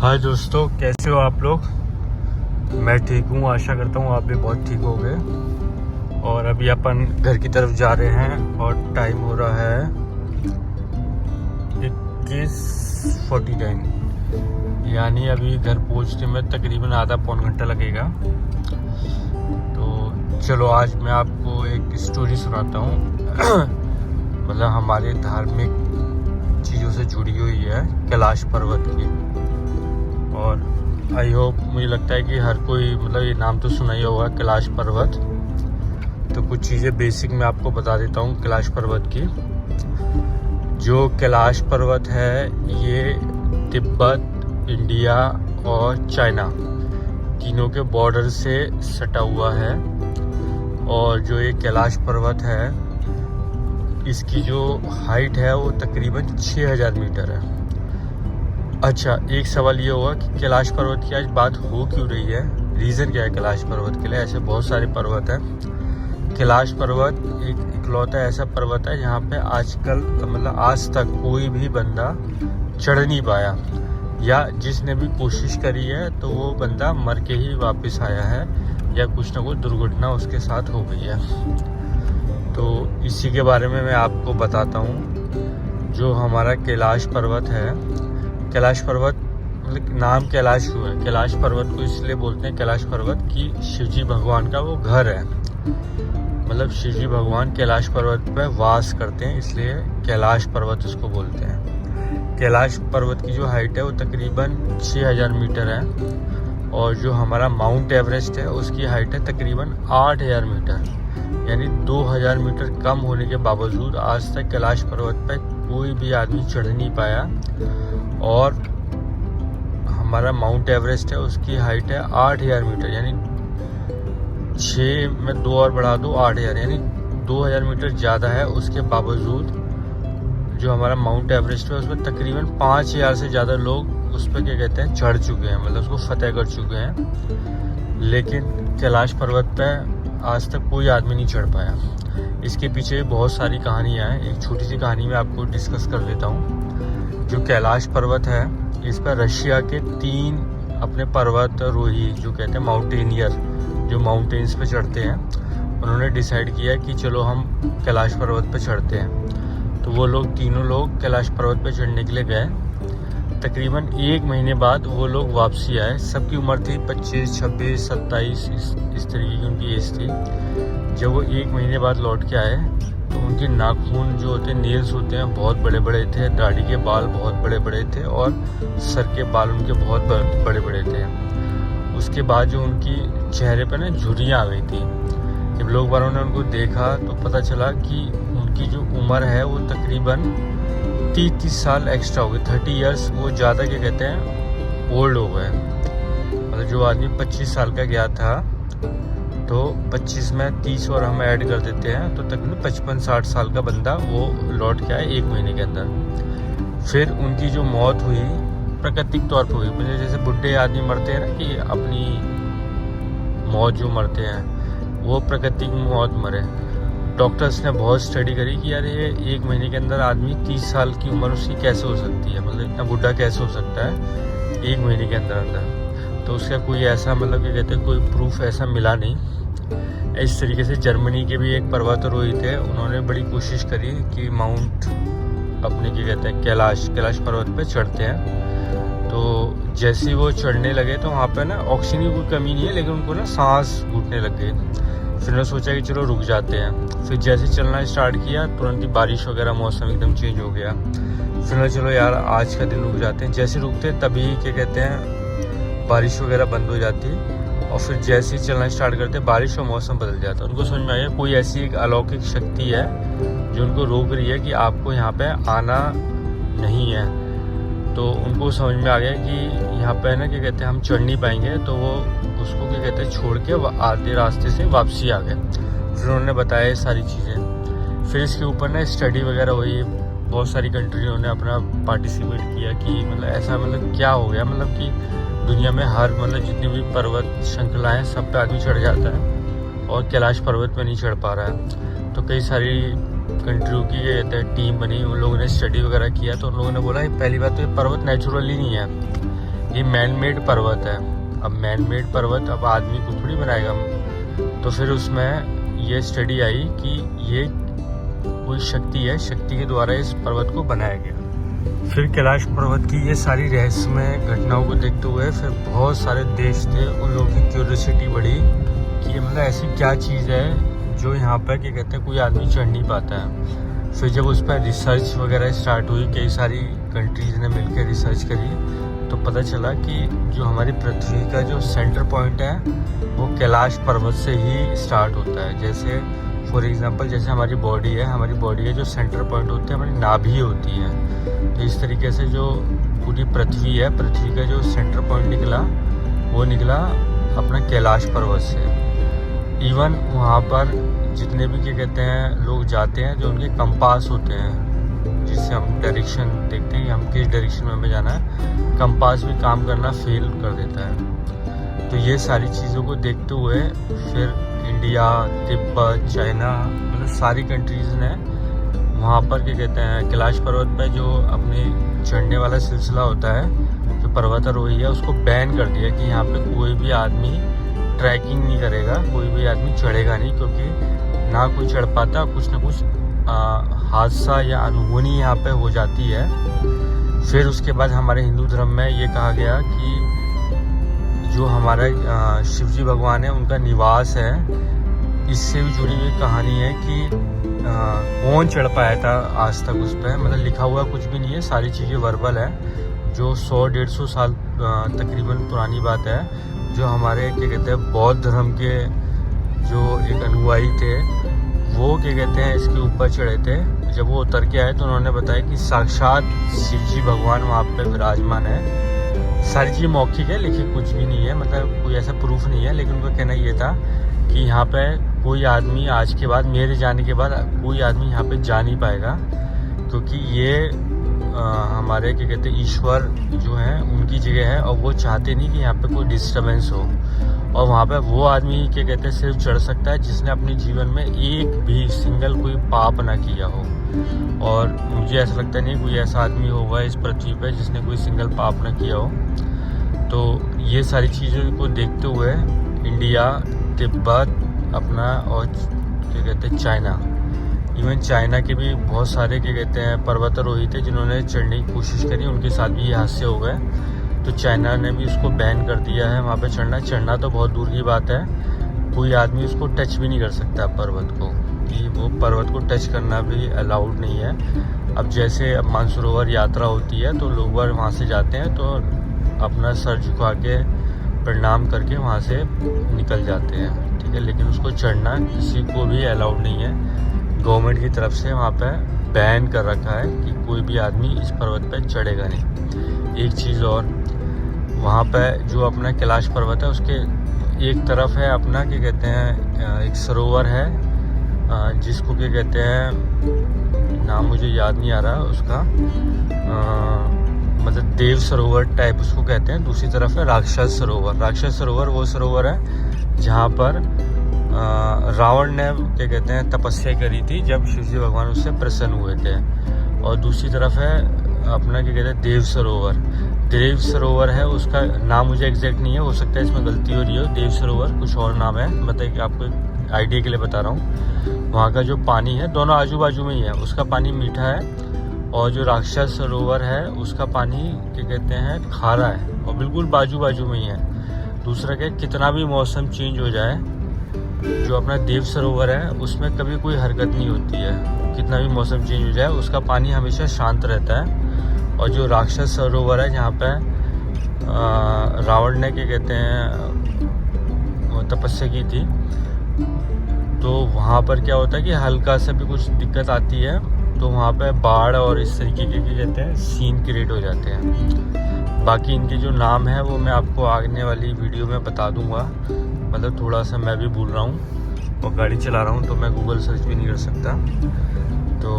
हाय दोस्तों, कैसे हो आप लोग। मैं ठीक हूँ, आशा करता हूँ आप भी बहुत ठीक होंगे। और अभी अपन घर की तरफ जा रहे हैं और टाइम हो रहा है 21:49, यानी अभी घर पहुँचने में तकरीबन आधा पौन घंटा लगेगा। तो चलो आज मैं आपको एक स्टोरी सुनाता हूँ मतलब हमारे धार्मिक चीज़ों से जुड़ी हुई है, कैलाश पर्वत की। और आई होप, मुझे लगता है कि हर कोई मतलब ये नाम तो सुना ही होगा, कैलाश पर्वत। तो कुछ चीज़ें बेसिक मैं आपको बता देता हूँ कैलाश पर्वत की। जो कैलाश पर्वत है ये तिब्बत, इंडिया और चाइना तीनों के बॉर्डर से सटा हुआ है। और जो ये कैलाश पर्वत है इसकी जो हाइट है वो तकरीबन 6000 मीटर है। अच्छा, एक सवाल ये होगा कि कैलाश पर्वत की आज बात हो क्यों रही है, रीज़न क्या है कैलाश पर्वत के लिए। ऐसे बहुत सारे पर्वत हैं। कैलाश पर्वत एक इकलौता ऐसा पर्वत है जहाँ पे आजकल मतलब आज तक कोई भी बंदा चढ़ नहीं पाया, या जिसने भी कोशिश करी है तो वो बंदा मर के ही वापस आया है, या कुछ ना कुछ दुर्घटना उसके साथ हो गई है। तो इसी के बारे में मैं आपको बताता हूँ। जो हमारा कैलाश पर्वत है, कैलाश पर्वत मतलब नाम कैलाश क्यों है, कैलाश पर्वत को इसलिए बोलते हैं कैलाश पर्वत कि शिवजी भगवान का वो घर है। मतलब शिवजी भगवान कैलाश पर्वत पर वास करते हैं, इसलिए कैलाश पर्वत उसको बोलते हैं। कैलाश पर्वत की जो हाइट है वो तकरीबन 6000 मीटर है। और जो हमारा माउंट एवरेस्ट है उसकी हाइट है तकरीबन 8000 मीटर, यानी 2000 मीटर कम होने के बावजूद आज तक कैलाश पर्वत पर कोई भी आदमी चढ़ नहीं पाया। और हमारा माउंट एवरेस्ट है उसकी हाइट है 8000 मीटर, यानी 6 में 2 और बढ़ा दो 8000, यानी 2000 मीटर ज़्यादा है। उसके बावजूद जो हमारा माउंट एवरेस्ट है उसमें तकरीबन 5000 से ज़्यादा लोग उस पर क्या कहते हैं चढ़ चुके हैं, मतलब उसको फतेह कर चुके हैं। लेकिन कैलाश पर्वत पर आज तक कोई आदमी नहीं चढ़ पाया। इसके पीछे बहुत सारी कहानियाँ हैं। एक छोटी सी कहानी मैं आपको डिस्कस कर देता हूँ। जो कैलाश पर्वत है इस पर रशिया के 3 अपने पर्वतारोही जो कहते हैं माउंटेनियर, जो माउंटेन्स पे चढ़ते हैं, उन्होंने डिसाइड किया कि चलो हम कैलाश पर्वत पे चढ़ते हैं। तो वो लोग तीनों लोग कैलाश पर्वत पे चढ़ने के लिए गए। तकरीबन 1 महीने बाद वो लोग वापसी आए। सबकी उम्र थी 25, 26, 27 इस तरीके की उनकी एज थी। जब वो 1 महीने बाद लौट के आए तो उनके नाखून जो होते हैं, नेल्स होते हैं, बहुत बड़े बड़े थे, दाढ़ी के बाल बहुत बड़े बड़े थे और सर के बाल उनके बहुत बड़े बड़े थे। उसके बाद जो उनकी चेहरे पर ना झुर्रियाँ आ गई थी। जब लोग बारों ने उनको देखा तो पता चला कि उनकी जो उम्र है वो तकरीबन 30 साल एक्स्ट्रा हो गई, 30 ईयर्स वो ज़्यादा क्या कहते हैं ओल्ड हो गए। मतलब जो आदमी 25 साल का गया था तो 25 में 30 और हम ऐड कर देते हैं तो तकरीबन 55-60 साल का बंदा वो लौट के आए 1 महीने के अंदर। फिर उनकी जो मौत हुई प्राकृतिक तौर पर हुई, मतलब जैसे बुढ़े आदमी मरते हैं ना कि अपनी मौत जो मरते हैं वो प्राकृतिक मौत मरे। डॉक्टर्स ने बहुत स्टडी करी कि यार ये 1 महीने के अंदर आदमी 30 साल की उम्र उसकी कैसे हो सकती है, मतलब इतना बुढ़ा कैसे हो सकता है 1 महीने के अंदर अंदर। तो उसका कोई ऐसा मतलब क्या कहते हैं कोई प्रूफ ऐसा मिला नहीं। इस तरीके से जर्मनी के भी एक पर्वतारोही थे, उन्होंने बड़ी कोशिश करी कि माउंट अपने क्या कहते हैं कैलाश पर्वत पे चढ़ते हैं। तो जैसे ही वो चढ़ने लगे तो वहाँ पे ना ऑक्सीजन की कोई कमी नहीं है, लेकिन उनको ना सांस घुटने लग गई। फिर उन्होंने सोचा कि चलो रुक जाते हैं। फिर जैसे चलना स्टार्ट किया तुरंत ही बारिश वगैरह मौसम एकदम चेंज हो गया। फिर चलो यार आज का दिन रुक जाते हैं। जैसे रुकते तभी क्या कहते हैं बारिश वगैरह बंद हो जाती, और फिर जैसे ही चलना स्टार्ट करते बारिश और मौसम बदल जाता। उनको समझ में आया कोई ऐसी एक अलौकिक शक्ति है जो उनको रोक रही है कि आपको यहाँ पे आना नहीं है। तो उनको समझ में आ गया कि यहाँ पे ना क्या कहते हैं हम चढ़ नहीं पाएंगे, तो वो उसको क्या कहते हैं छोड़ के आधे रास्ते से वापसी आ गए। फिर उन्होंने बताया ये सारी चीज़ें। फिर इसके ऊपर ना स्टडी वगैरह हुई, बहुत सारी कंट्रियों ने अपना पार्टिसिपेट किया कि मतलब ऐसा मतलब क्या हो गया, मतलब कि दुनिया में हर मतलब जितनी भी पर्वत श्रृंखला है सब पे आदमी चढ़ जाता है और कैलाश पर्वत पे नहीं चढ़ पा रहा है। तो कई सारी कंट्रियों की टीम बनी, उन लोगों ने स्टडी वगैरह किया तो उन लोगों ने बोला पहली बात तो ये पर्वत नेचुरली नहीं है, ये मैन मेड पर्वत है। अब मैन मेड पर्वत अब आदमी को थोड़ी बनाएगा, तो फिर उसमें ये स्टडी आई कि ये कोई शक्ति है, शक्ति के द्वारा इस पर्वत को बनाया गया। फिर कैलाश पर्वत की ये सारी रहस्यमय घटनाओं को देखते हुए फिर बहुत सारे देश थे, उन लोगों की क्यूरियोसिटी बढ़ी कि मतलब ऐसी क्या चीज़ है जो यहाँ पर क्या कहते हैं कोई आदमी चढ़ नहीं पाता है। फिर जब उस पर रिसर्च वगैरह स्टार्ट हुई, कई सारी कंट्रीज़ ने मिलकर रिसर्च करी, तो पता चला कि जो हमारी पृथ्वी का जो सेंटर पॉइंट है वो कैलाश पर्वत से ही स्टार्ट होता है। जैसे फॉर एग्जांपल जैसे हमारी बॉडी है, हमारी बॉडी का जो सेंटर पॉइंट होता है हमारी नाभि होती है। तो इस तरीके से जो पूरी पृथ्वी है, पृथ्वी का जो सेंटर पॉइंट निकला वो निकला अपना कैलाश पर्वत से। इवन वहाँ पर जितने भी क्या कहते हैं लोग जाते हैं, जो उनके कंपास होते हैं जिससे हम डायरेक्शन देखते हैं कि हम किस डायरेक्शन में हमें जाना है, कंपास भी काम करना फेल कर देता है। तो ये सारी चीज़ों को देखते हुए फिर इंडिया, तिब्बत, चाइना, मतलब सारी कंट्रीज़ ने वहाँ पर क्या कहते हैं कैलाश पर्वत पे जो अपने चढ़ने वाला सिलसिला होता है, जो पर्वतारोही है, उसको बैन कर दिया कि यहाँ पे कोई भी आदमी ट्रैकिंग नहीं करेगा, कोई भी आदमी चढ़ेगा नहीं, क्योंकि ना कोई चढ़ पाता, कुछ ना कुछ हादसा या अनहोनी यहाँ पे हो जाती है। फिर उसके बाद हमारे हिंदू धर्म में ये कहा गया कि जो हमारा शिव जी भगवान है उनका निवास है, इससे भी जुड़ी हुई कहानी है कि कौन चढ़ पाया था आज तक उस पर। मतलब लिखा हुआ कुछ भी नहीं है, सारी चीज़ें वर्बल है, जो 100-150 साल तकरीबन पुरानी बात है। जो हमारे क्या कहते हैं बौद्ध धर्म के जो एक अनुयायी थे वो क्या कहते हैं इसके ऊपर चढ़े थे। जब वो उतर के आए तो उन्होंने बताया कि साक्षात शिव जी भगवान वहाँ पे विराजमान है। सारी चीज़ मौखिक है, लिखी कुछ भी नहीं है, मतलब कोई ऐसा प्रूफ नहीं है, लेकिन उनका कहना ये था कि यहाँ पे कोई आदमी आज के बाद, मेरे जाने के बाद कोई आदमी यहाँ पे जा नहीं पाएगा, क्योंकि ये हमारे क्या कहते हैं ईश्वर जो है उनकी जगह है और वो चाहते नहीं कि यहाँ पे कोई डिस्टर्बेंस हो। और वहाँ पे वो आदमी क्या कहते हैं सिर्फ चढ़ सकता है जिसने अपने जीवन में एक भी सिंगल कोई पाप ना किया हो। और मुझे ऐसा लगता नहीं कोई ऐसा आदमी होगा इस पृथ्वी पे जिसने कोई सिंगल पाप ना किया हो। तो ये सारी चीज़ों को देखते हुए इंडिया, तिब्बत अपना और क्या कहते हैं चाइना, इवन चाइना के भी बहुत सारे क्या कहते हैं पर्वतारोही थे जिन्होंने चढ़ने की कोशिश करी, उनके साथ भी ये हादसे हो गए। तो चाइना ने भी उसको बैन कर दिया है वहाँ पे चढ़ना तो बहुत दूर की बात है, कोई आदमी उसको टच भी नहीं कर सकता पर्वत को, कि वो पर्वत को टच करना भी अलाउड नहीं है। अब जैसे मानसरोवर यात्रा होती है तो लोग वहाँ से जाते हैं तो अपना सर झुका के प्रणाम करके वहाँ से निकल जाते हैं, ठीक है, लेकिन उसको चढ़ना किसी को भी अलाउड नहीं है। गवर्नमेंट की तरफ से वहाँ पे बैन कर रखा है कि कोई भी आदमी इस पर्वत पे चढ़ेगा नहीं। एक चीज़ और, वहाँ पे जो अपना कैलाश पर्वत है उसके एक तरफ है अपना क्या कहते हैं एक सरोवर है जिसको क्या कहते हैं, नाम मुझे याद नहीं आ रहा उसका, मतलब देव सरोवर टाइप उसको कहते हैं। दूसरी तरफ है राक्षस सरोवर। राक्षस सरोवर वो सरोवर है जहाँ पर रावण ने क्या कहते हैं तपस्या करी थी जब शिव जी भगवान उससे प्रसन्न हुए थे। और दूसरी तरफ है अपना क्या कहते हैं देव सरोवर। देव सरोवर है, उसका नाम मुझे एग्जैक्ट नहीं है, हो सकता है इसमें गलती हो रही हो, देव सरोवर कुछ और नाम है, मतलब कि आपको एक आइडिया के लिए बता रहा हूँ। वहाँ का जो पानी है दोनों आजू बाजू में ही है, उसका पानी मीठा है, और जो राक्षस सरोवर है उसका पानी क्या कहते हैं खारा है, और बिल्कुल बाजू बाजू में ही है। दूसरा क्या, कितना भी मौसम चेंज हो जाए, जो अपना देव सरोवर है उसमें कभी कोई हरकत नहीं होती है, कितना भी मौसम चेंज हो जाए उसका पानी हमेशा शांत रहता है। और जो राक्षस सरोवर है जहाँ पे रावण ने क्या कहते हैं तपस्या की थी, तो वहाँ पर क्या होता है कि हल्का सा भी कुछ दिक्कत आती है तो वहाँ पे बाढ़ और इस तरीके के क्या कहते हैं सीन क्रिएट हो जाते हैं। बाकी इनके जो नाम है वो मैं आपको आने वाली वीडियो में बता दूंगा, मतलब थोड़ा सा मैं भी भूल रहा हूँ और गाड़ी चला रहा हूँ तो मैं गूगल सर्च भी नहीं कर सकता। तो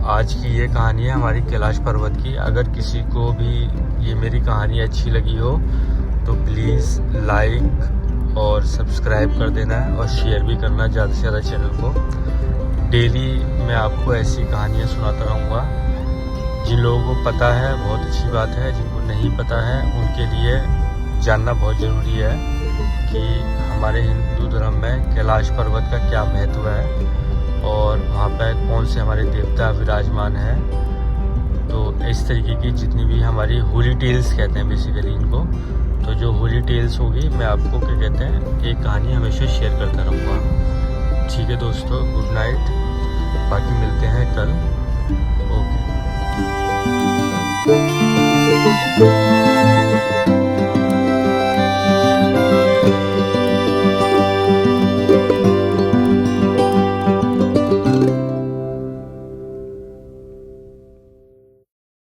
आज की ये कहानी है हमारी कैलाश पर्वत की। अगर किसी को भी ये मेरी कहानी अच्छी लगी हो तो प्लीज़ लाइक और सब्सक्राइब कर देना है और शेयर भी करना ज़्यादा से ज़्यादा चैनल को। डेली मैं आपको ऐसी कहानियाँ सुनाता रहूँगा जिन लोगों को पता है बहुत अच्छी बात है, जिनको नहीं पता है उनके लिए जानना बहुत ज़रूरी है कि हमारे हिंदू धर्म में कैलाश पर्वत का क्या महत्व है और वहाँ पर कौन से हमारे देवता विराजमान हैं। तो इस तरीके की जितनी भी हमारी होली टेल्स कहते हैं बेसिकली इनको, तो जो होली टेल्स होगी मैं आपको क्या कहते हैं एक कहानी हमेशा शेयर करता रहूँगा। ठीक है दोस्तों, गुड नाइट, बाकी मिलते हैं कल। ओके।